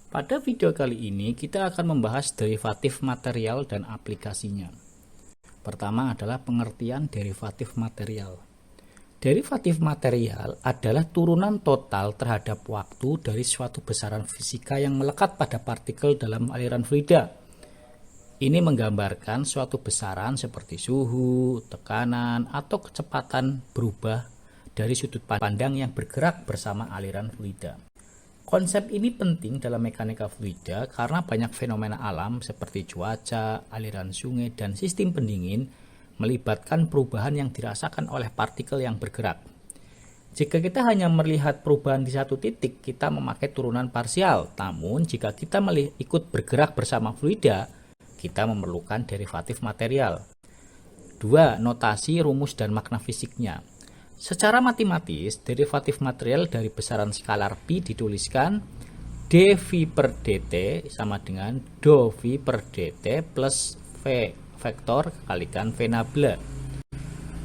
Pada video kali ini kita akan membahas derivatif material dan aplikasinya. Pertama adalah pengertian derivatif material. Derivatif material adalah turunan total terhadap waktu dari suatu besaran fisika yang melekat pada partikel dalam aliran fluida. Ini menggambarkan suatu besaran seperti suhu, tekanan, atau kecepatan berubah dari sudut pandang yang bergerak bersama aliran fluida. Konsep ini penting dalam mekanika fluida karena banyak fenomena alam seperti cuaca, aliran sungai, dan sistem pendingin melibatkan perubahan yang dirasakan oleh partikel yang bergerak. Jika kita hanya melihat perubahan di satu titik, kita memakai turunan parsial. Namun, jika kita ikut bergerak bersama fluida, kita memerlukan derivatif material. 2. Notasi, rumus, dan makna fisiknya. Secara matematis, derivatif material dari besaran skalar pi dituliskan dV per dt sama dengan dV per dt plus V vektor kalikan V nabla.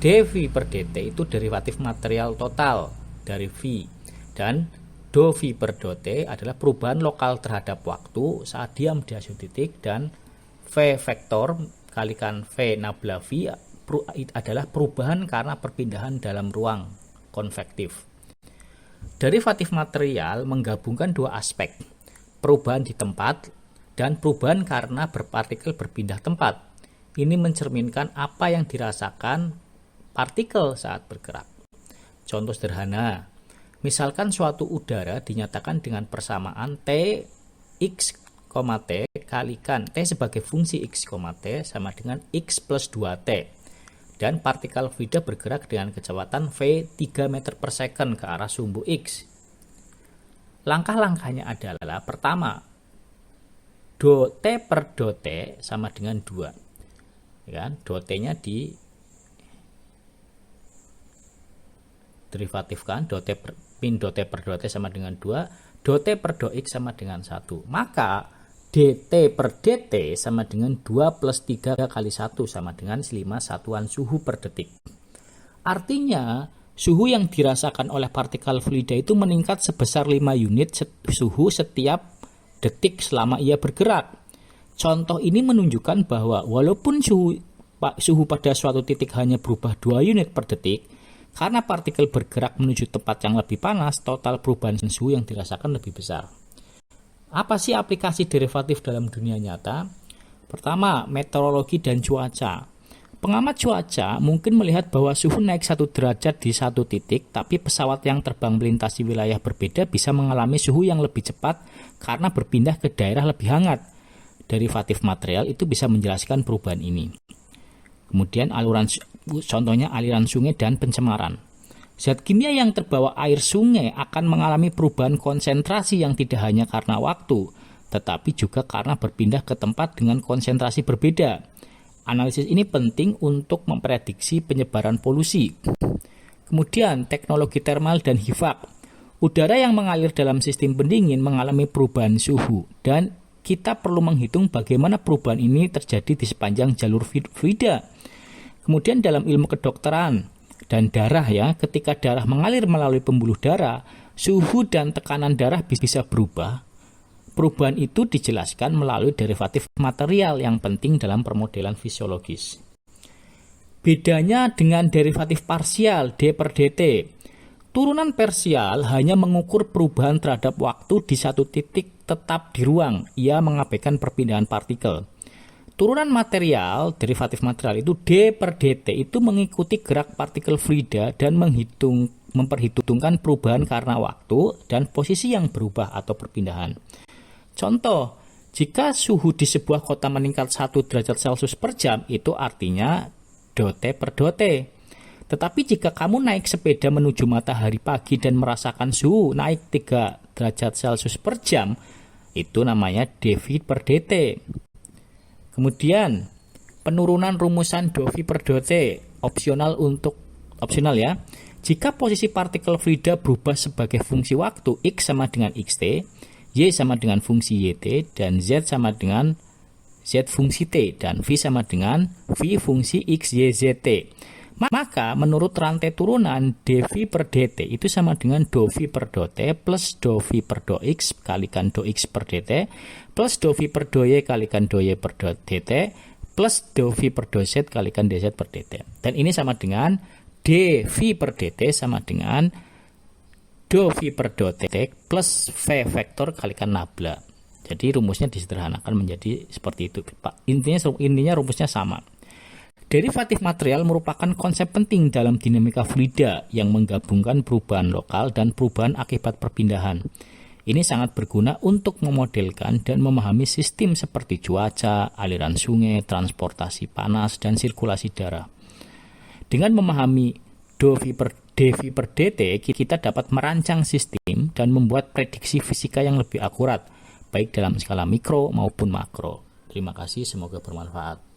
dV per dt itu derivatif material total dari V, dan dV per dt adalah perubahan lokal terhadap waktu saat diam di suatu titik, dan V vektor kalikan V nabla V adalah perubahan karena perpindahan dalam ruang konvektif. Derivatif material menggabungkan dua aspek, perubahan di tempat dan perubahan karena partikel berpindah tempat. Ini mencerminkan apa yang dirasakan partikel saat bergerak. Contoh sederhana, misalkan suatu udara dinyatakan dengan persamaan T x, T kalikan T sebagai fungsi x, T sama dengan x plus 2T. Dan partikel fluida bergerak dengan kecepatan V 3 meter per second ke arah sumbu X. Langkah-langkahnya adalah pertama, dot per dot sama dengan 2. Ya, dot nya di derivatifkan, dot per dot sama dengan 2, dot per dot X sama dengan 1. Maka dt per dt sama dengan 2 plus 3 kali 1 sama dengan 5 satuan suhu per detik. Artinya, suhu yang dirasakan oleh partikel fluida itu meningkat sebesar 5 unit suhu setiap detik selama ia bergerak. Contoh ini menunjukkan bahwa walaupun suhu pada suatu titik hanya berubah 2 unit per detik, karena partikel bergerak menuju tempat yang lebih panas, total perubahan suhu yang dirasakan lebih besar. Apa sih aplikasi derivatif dalam dunia nyata? Pertama, meteorologi dan cuaca. Pengamat cuaca mungkin melihat bahwa suhu naik 1 derajat di satu titik, tapi pesawat yang terbang melintasi wilayah berbeda bisa mengalami suhu yang lebih cepat karena berpindah ke daerah lebih hangat. Derivatif material itu bisa menjelaskan perubahan ini. Kemudian contohnya aliran sungai dan pencemaran. Zat kimia yang terbawa air sungai akan mengalami perubahan konsentrasi yang tidak hanya karena waktu, tetapi juga karena berpindah ke tempat dengan konsentrasi berbeda. Analisis ini penting untuk memprediksi penyebaran polusi. Kemudian, teknologi termal dan HVAC. Udara yang mengalir dalam sistem pendingin mengalami perubahan suhu, dan kita perlu menghitung bagaimana perubahan ini terjadi di sepanjang jalur fluida. Kemudian dalam ilmu kedokteran dan darah, ketika darah mengalir melalui pembuluh darah, suhu dan tekanan darah bisa berubah. Perubahan itu dijelaskan melalui derivatif material yang penting dalam permodelan fisiologis. Bedanya dengan derivatif parsial d per dt. Turunan parsial hanya mengukur perubahan terhadap waktu di satu titik tetap di ruang. Ia mengabaikan perpindahan partikel. Turunan material, derivatif material itu d per dt itu mengikuti gerak partikel fluida dan memperhitungkan perubahan karena waktu dan posisi yang berubah atau perpindahan. Contoh, jika suhu di sebuah kota meningkat 1 derajat Celcius per jam, itu artinya dot per dot. Tetapi jika kamu naik sepeda menuju matahari pagi dan merasakan suhu naik 3 derajat Celcius per jam, itu namanya dV per dt. Kemudian, penurunan rumusan dV per dt opsional ya. Jika posisi partikel fluida berubah sebagai fungsi waktu, X sama dengan xt, Y sama dengan fungsi yt, dan Z sama dengan Z fungsi t, dan V sama dengan V fungsi x, y, zt. Maka menurut rantai turunan dV per dt itu sama dengan dou V per dou T plus dou V per dou X kalikan dou X per dt plus dou V per dou Y kalikan dou Y per dou dt plus dou V per dou Z kalikan dz per dt. Dan ini sama dengan dV per dt sama dengan dou V per dou T plus V vektor kalikan nabla. Jadi rumusnya disederhanakan menjadi seperti itu, Pak. Intinya rumusnya sama. Derivatif material merupakan konsep penting dalam dinamika fluida yang menggabungkan perubahan lokal dan perubahan akibat perpindahan. Ini sangat berguna untuk memodelkan dan memahami sistem seperti cuaca, aliran sungai, transportasi panas, dan sirkulasi darah. Dengan memahami dV per dt, kita dapat merancang sistem dan membuat prediksi fisika yang lebih akurat, baik dalam skala mikro maupun makro. Terima kasih, semoga bermanfaat.